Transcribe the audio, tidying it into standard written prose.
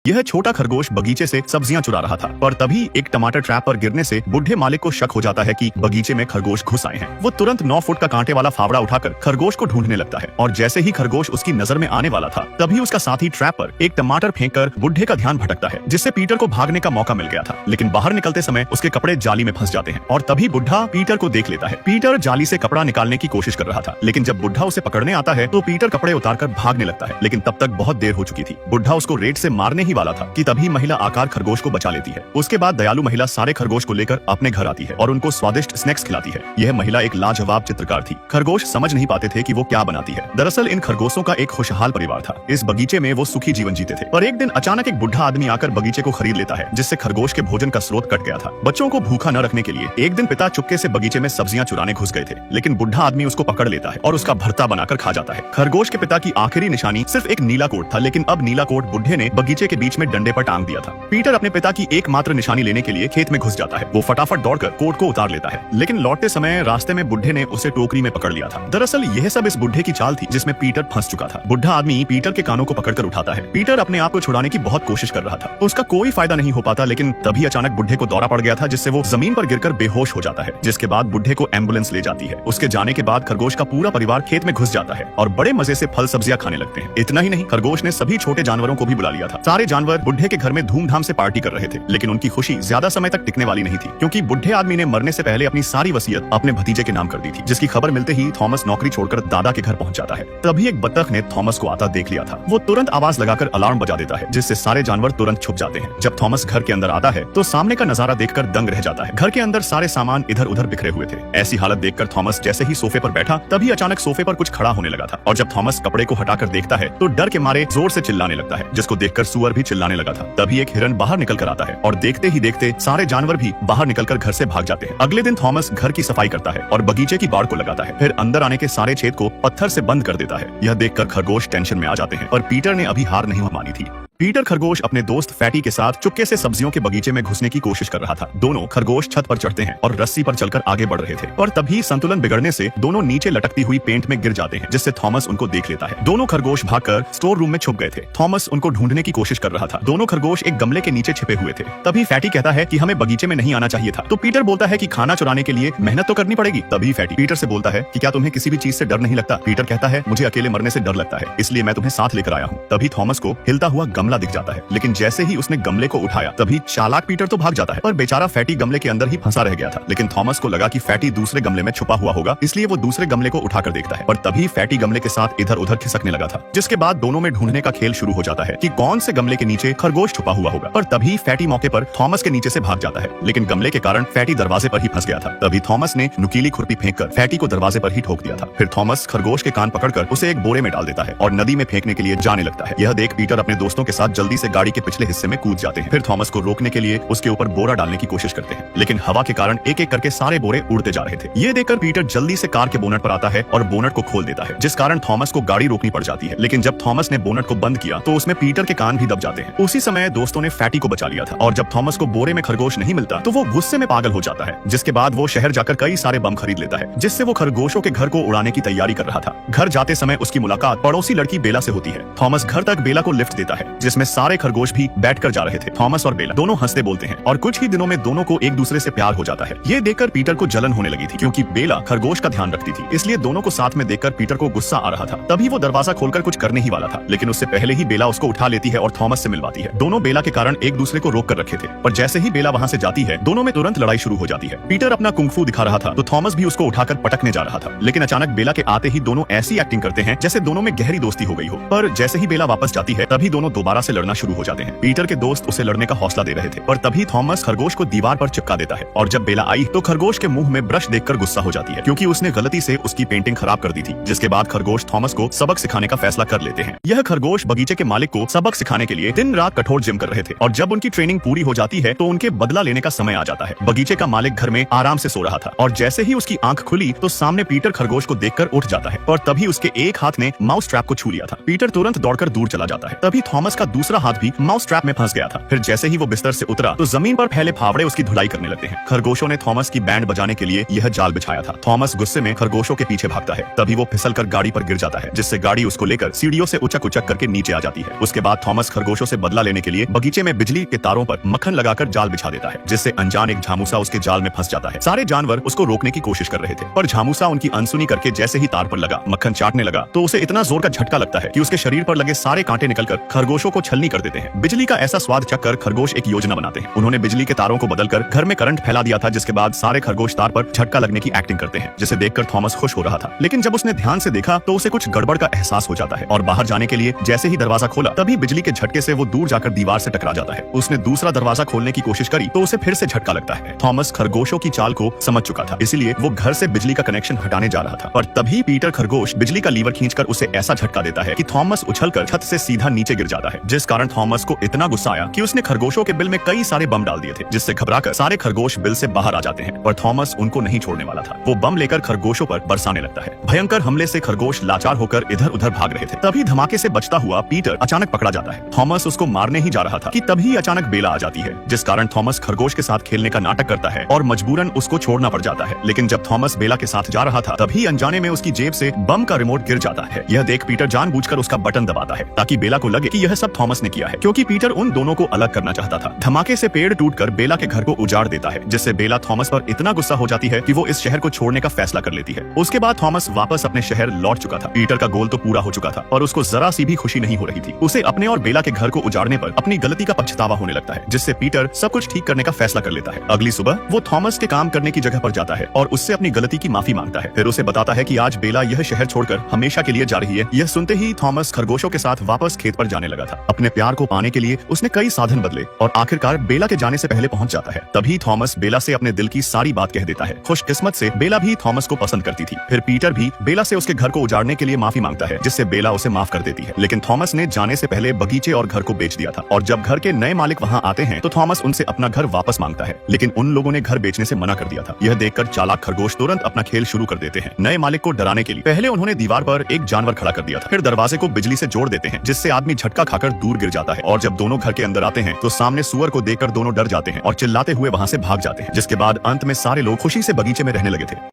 यह छोटा खरगोश बगीचे से सब्जियां चुरा रहा था और तभी एक टमाटर ट्रैप पर गिरने से बुढ़े मालिक को शक हो जाता है कि बगीचे में खरगोश घुस आए हैं। वो तुरंत 9 फुट का कांटे वाला फावड़ा उठाकर खरगोश को ढूंढने लगता है और जैसे ही खरगोश उसकी नजर में आने वाला था तभी उसका साथी ट्रैप पर एक टमाटर फेंककर बुढ़े का ध्यान भटकता है, जिससे पीटर को भागने का मौका मिल गया था। लेकिन बाहर निकलते समय उसके कपड़े जाली में फंस जाते हैं और तभी बुढ़ा पीटर को देख लेता है। पीटर जाली से कपड़ा निकालने की कोशिश कर रहा था, लेकिन जब बुढ़ा उसे पकड़ने आता है तो पीटर कपड़े उतारकर भागने लगता है, लेकिन तब तक बहुत देर हो चुकी थी। बुढ़ा उसको रेत से मारने ही वाला था कि तभी महिला आकार खरगोश को बचा लेती है। उसके बाद दयालु महिला सारे खरगोश को लेकर अपने घर आती है और उनको स्वादिष्ट स्नैक्स खिलाती है। यह महिला एक लाजवाब चित्रकार थी। खरगोश समझ नहीं पाते थे कि वो क्या बनाती है। दरअसल इन खरगोशों का एक खुशहाल परिवार था। इस बगीचे में वो सुखी जीवन जीते थे। पर एक दिन अचानक एक बुढ़ा आदमी आकर बगीचे को खरीद लेता है, जिससे खरगोश के भोजन का स्रोत कट गया था। बच्चों को भूखा न रखने के लिए एक दिन पिता चुपके से बगीचे में सब्जियां चुराने घुस गए थे, लेकिन बुढ़ा आदमी उसको पकड़ लेता है और उसका भरता बनाकर खा जाता है। खरगोश के पिता की आखिरी निशानी सिर्फ एक नीला कोट था, लेकिन अब नीला कोट बुढ़े ने बगीचे के बीच में डंडे पर टांग दिया था। पीटर अपने पिता की एकमात्र निशानी लेने के लिए खेत में घुस जाता है। वो फटाफट दौड़कर कोट को उतार लेता है, लेकिन लौटते समय रास्ते में बुढ़े ने उसे टोकरी में पकड़ लिया था। दरअसल यह सब इस बुढ़े की चाल थी जिसमें पीटर फंस चुका था। बुढ़ा आदमी पीटर के कानों को पकड़कर उठाता है। पीटर अपने आप को छुड़ाने की बहुत कोशिश कर रहा था, उसका कोई फायदा नहीं हो पाता, लेकिन तभी अचानक बुढ़े को दौरा पड़ गया था, जिससे वो जमीन पर गिरकर बेहोश हो जाता है। जिसके बाद बुढ़े को एम्बुलेंस ले जाती है। उसके जाने के बाद खरगोश का पूरा परिवार खेत में घुस जाता है और बड़े मजे से फल सब्जियां खाने लगते हैं। इतना ही नहीं, खरगोश ने सभी छोटे जानवरों को भी बुला लिया था। सारे जानवर बुढ़े के घर में धूमधाम से पार्टी कर रहे थे, लेकिन उनकी खुशी ज्यादा समय तक टिकने वाली नहीं थी, क्योंकि बुढ़े आदमी ने मरने से पहले अपनी सारी वसीयत अपने भतीजे के नाम कर दी थी। जिसकी खबर मिलते ही थॉमस नौकरी छोड़कर दादा के घर पहुंच जाता है। तभी एक बतख ने थॉमस को आता देख लिया था। वो तुरंत आवाज लगाकर अलार्म बजा देता है, जिससे सारे जानवर तुरंत छुप जाते हैं। जब थॉमस घर के अंदर आता है तो सामने का नजारा देखकर दंग रह जाता है। घर के अंदर सारे सामान इधर उधर बिखरे हुए थे। ऐसी हालत देखकर थॉमस जैसे ही सोफे पर बैठा तभी अचानक सोफे पर कुछ खड़ा होने लगा था, और जब थॉमस कपड़े को हटाकर देखता है तो डर के मारे जोर से चिल्लाने लगता है, जिसको देखकर सुअर भी चिल्लाने लगा था। तभी एक हिरन बाहर निकल कर आता है और देखते ही देखते सारे जानवर भी बाहर निकलकर घर से भाग जाते हैं। अगले दिन थॉमस घर की सफाई करता है और बगीचे की बाड़ को लगाता है। फिर अंदर आने के सारे छेद को पत्थर से बंद कर देता है। यह देखकर खरगोश टेंशन में आ जाते हैं, पर पीटर ने अभी हार नहीं मानी थी। पीटर खरगोश अपने दोस्त फैटी के साथ चुपके से सब्जियों के बगीचे में घुसने की कोशिश कर रहा था। दोनों खरगोश छत पर चढ़ते हैं और रस्सी पर चलकर आगे बढ़ रहे थे, और तभी संतुलन बिगड़ने से दोनों नीचे लटकती हुई पेंट में गिर जाते हैं, जिससे थॉमस उनको देख लेता है। दोनों खरगोश भागकर स्टोर रूम में छुप गए थे। थॉमस उनको ढूंढने की कोशिश कर रहा था। दोनों खरगोश एक गमले के नीचे छिपे हुए थे। तभी फैटी कहता है कि हमें बगीचे में नहीं आना चाहिए था, तो पीटर बोलता है कि खाना चुराने के लिए मेहनत तो करनी पड़ेगी। तभी फैटी पीटर से बोलता है कि क्या तुम्हें किसी भी चीज से डर नहीं लगता। पीटर कहता है मुझे अकेले मरने से डर लगता है, इसलिए मैं तुम्हें साथ लेकर आया हूँ। तभी थॉमस को हिलता हुआ गमला दिख जाता है, लेकिन जैसे ही उसने गमले को उठाया तभी चालाक पीटर तो भाग जाता है, पर बेचारा फैटी गमले के अंदर ही फंसा रह गया था। लेकिन थॉमस को लगा कि फैटी दूसरे गमले में छुपा हुआ होगा, इसलिए वो दूसरे गमले को उठाकर देखता है, पर तभी फैटी गमले के साथ इधर उधर खिसकने लगा था। जिसके बाद दोनों में ढूंढने का खेल शुरू हो जाता है कि कौन से गमले के नीचे खरगोश छुपा हुआ होगा। पर तभी फैटी मौके पर थॉमस के नीचे से भाग जाता है, लेकिन गमले के कारण फैटी दरवाजे पर ही फंस गया था। तभी थॉमस ने नुकीली खुरपी फेंककर फैटी को दरवाजे पर ही ठोक दिया था। फिर थॉमस खरगोश के कान पकड़कर उसे एक बोरे में डाल देता है और नदी में फेंकने के लिए जाने लगता है। यह देख पीटर अपने दोस्तों के साथ जल्दी से गाड़ी के पिछले हिस्से में कूद जाते हैं। फिर थॉमस को रोकने के लिए उसके ऊपर बोरा डालने की कोशिश करते हैं, लेकिन हवा के कारण एक एक करके सारे बोरे उड़ते जा रहे थे। ये देखकर पीटर जल्दी से कार के बोनट पर आता है और बोनट को खोल देता है, जिस कारण थॉमस को गाड़ी रोकनी पड़ जाती है। लेकिन जब थॉमस ने बोनट को बंद किया तो उसमें पीटर के कान भी दब जाते हैं। उसी समय दोस्तों ने फैटी को बचा लिया था, और जब थॉमस को बोरे में खरगोश नहीं मिलता तो वो गुस्से में पागल हो जाता है। जिसके बाद वो शहर जाकर कई सारे बम खरीद लेता है, जिससे वो खरगोशों के घर को उड़ाने की तैयारी कर रहा था। घर जाते समय उसकी मुलाकात पड़ोसी लड़की बेला से होती है। थॉमस घर तक बेला को लिफ्ट देता है, जिसमें सारे खरगोश भी बैठकर जा रहे थे। थॉमस और बेला दोनों हंसते बोलते हैं और कुछ ही दिनों में दोनों को एक दूसरे से प्यार हो जाता है। ये देखकर पीटर को जलन होने लगी थी, क्योंकि बेला खरगोश का ध्यान रखती थी, इसलिए दोनों को साथ में देखकर पीटर को गुस्सा आ रहा था। तभी वो दरवाजा खोलकर कुछ करने ही वाला था, लेकिन उससे पहले ही बेला उसको उठा लेती है और थॉमस से मिलवाती है। दोनों बेला के कारण एक दूसरे को रोक कर रखे थे, पर जैसे ही बेला वहाँ से जाती है दोनों में तुरंत लड़ाई शुरू हो जाती है। पीटर अपना कुंफू दिखा रहा था तो थॉमस भी उसको उठाकर पटकने जा रहा था, लेकिन अचानक बेला के आते ही दोनों ऐसी एक्टिंग करते हैं जैसे दोनों में गहरी दोस्ती हो गई हो। पर जैसे ही बेला वापस जाती है तभी दोनों दोबारा से लड़ना शुरू हो जाते हैं। पीटर के दोस्त उसे लड़ने का हौसला दे रहे थे, पर तभी थॉमस खरगोश को दीवार पर चिपका देता है, और जब बेला आई तो खरगोश के मुंह में ब्रश देखकर गुस्सा हो जाती है, क्योंकि उसने गलती से उसकी पेंटिंग खराब कर दी थी। जिसके बाद खरगोश थॉमस को सबक सिखाने का फैसला कर लेते हैं। यह खरगोश बगीचे के मालिक को सबक सिखाने के लिए दिन रात कठोर जिम कर रहे थे, और जब उनकी ट्रेनिंग पूरी हो जाती है तो उनके बदला लेने का समय आ जाता है। बगीचे का मालिक घर में आराम से सो रहा था, और जैसे ही उसकी आंख खुली तो सामने पीटर खरगोश को देखकर उठ जाता है, और तभी उसके एक हाथ ने माउस ट्रैप को छू लिया था। पीटर तुरंत दौड़कर दूर चला जाता है। तभी थॉमस का उसका दूसरा हाथ भी माउस ट्रैप में फंस गया था। फिर जैसे ही वो बिस्तर से उतरा तो जमीन पर फैले फावड़े उसकी धुलाई करने लगते हैं। खरगोशों ने थॉमस की बैंड बजाने के लिए यह जाल बिछाया था। थॉमस गुस्से में खरगोशों के पीछे भागता है, तभी वो फिसलकर गाड़ी पर गिर जाता है, जिससे गाड़ी उसको लेकर सीढ़ियों से उचक उचक करके नीचे आ जाती है। उसके बाद थॉमस खरगोशों से बदला लेने के लिए बगीचे में बिजली के तारों पर मक्खन लगाकर जाल बिछा देता है, जिससे अनजान एक झामूसा उसके जाल में फंस जाता है। सारे जानवर उसको रोकने की कोशिश कर रहे थे, पर झामूसा उनकी अनसुनी करके जैसे ही तार पर लगा, मक्खन चाटने लगा तो उसे इतना जोर का झटका लगता है कि उसके शरीर पर लगे सारे कांटे निकलकर खरगोशों को छलनी कर देते हैं। बिजली का ऐसा स्वाद चखकर खरगोश एक योजना बनाते हैं। उन्होंने बिजली के तारों को बदलकर घर में करंट फैला दिया था, जिसके बाद सारे खरगोश तार पर झटका लगने की एक्टिंग करते हैं, जिसे देखकर थॉमस खुश हो रहा था। लेकिन जब उसने ध्यान से देखा तो उसे कुछ गड़बड़ का एहसास हो जाता है और बाहर जाने के लिए जैसे ही दरवाजा खोला तभी बिजली के झटके से वो दूर जाकर दीवार से टकरा जाता है। उसने दूसरा दरवाजा खोलने की कोशिश करी तो उसे फिर से झटका लगता है। थॉमस खरगोशों की चाल को समझ चुका था, इसीलिए वो घर से बिजली का कनेक्शन हटाने जा रहा था, पर तभी पीटर खरगोश बिजली का लीवर खींचकर उसे ऐसा झटका देता है कि थॉमस उछलकर छत से सीधा नीचे गिर जाता है, जिस कारण थॉमस को इतना गुस्सा आया कि उसने खरगोशों के बिल में कई सारे बम डाल दिए थे, जिससे घबराकर सारे खरगोश बिल से बाहर आ जाते हैं। पर थॉमस उनको नहीं छोड़ने वाला था। वो बम लेकर खरगोशों पर बरसाने लगता है। भयंकर हमले से खरगोश लाचार होकर इधर उधर भाग रहे थे। तभी धमाके से बचता हुआ पीटर अचानक पकड़ा जाता है। थॉमस उसको मारने ही जा रहा था कि तभी अचानक बेला आ जाती है, जिस कारण थॉमस खरगोश के साथ खेलने का नाटक करता है और मजबूरन उसको छोड़ना पड़ जाता है। लेकिन जब थॉमस बेला के साथ जा रहा था तभी अनजाने में उसकी जेब से बम का रिमोट गिर जाता है। यह देख पीटर जानबूझकर उसका बटन दबाता है ताकि बेला को लगे कि यह सब थॉमस ने किया है, क्योंकि पीटर उन दोनों को अलग करना चाहता था। धमाके से पेड़ टूटकर बेला के घर को उजाड़ देता है, जिससे बेला थॉमस पर इतना गुस्सा हो जाती है कि वो इस शहर को छोड़ने का फैसला कर लेती है। उसके बाद थॉमस वापस अपने शहर लौट चुका था। पीटर का गोल तो पूरा हो चुका था और उसको जरा सी भी खुशी नहीं हो रही थी। उसे अपने और बेला के घर को उजाड़ने पर अपनी गलती का पछतावा होने लगता है, जिससे पीटर सब कुछ ठीक करने का फैसला कर लेता है। अगली सुबह वो थॉमस के काम करने की जगह पर जाता है और उससे अपनी गलती की माफी मांगता है। फिर उसे बताता है कि आज बेला यह शहर छोड़कर हमेशा के लिए जा रही है। यह सुनते ही थॉमस खरगोशों के साथ वापस खेत पर जाने लगा था। अपने प्यार को पाने के लिए उसने कई साधन बदले और आखिरकार बेला के जाने से पहले पहुंच जाता है। तभी थॉमस बेला से अपने दिल की सारी बात कह देता है। खुशकिस्मत से बेला भी थॉमस को पसंद करती थी। फिर पीटर भी बेला से उसके घर को उजाड़ने के लिए माफी मांगता है, जिससे बेला उसे माफ कर देती है। लेकिन थॉमस ने जाने से पहले बगीचे और घर को बेच दिया था और जब घर के नए मालिक वहां आते हैं तो थॉमस उनसे अपना घर वापस मांगता है, लेकिन उन लोगों ने घर बेचने से मना कर दिया था। यह देखकर चालाक खरगोश तुरंत अपना खेल शुरू कर देते हैं। नए मालिक को डराने के लिए पहले उन्होंने दीवार पर एक जानवर खड़ा कर दिया था, फिर दरवाजे को बिजली से जोड़ देते हैं, जिससे आदमी झटका खाकर दूर गिर जाता है और जब दोनों घर के अंदर आते हैं तो सामने सुअर को देखकर दोनों डर जाते हैं और चिल्लाते हुए वहां से भाग जाते हैं, जिसके बाद अंत में सारे लोग खुशी से बगीचे में रहने लगे थे।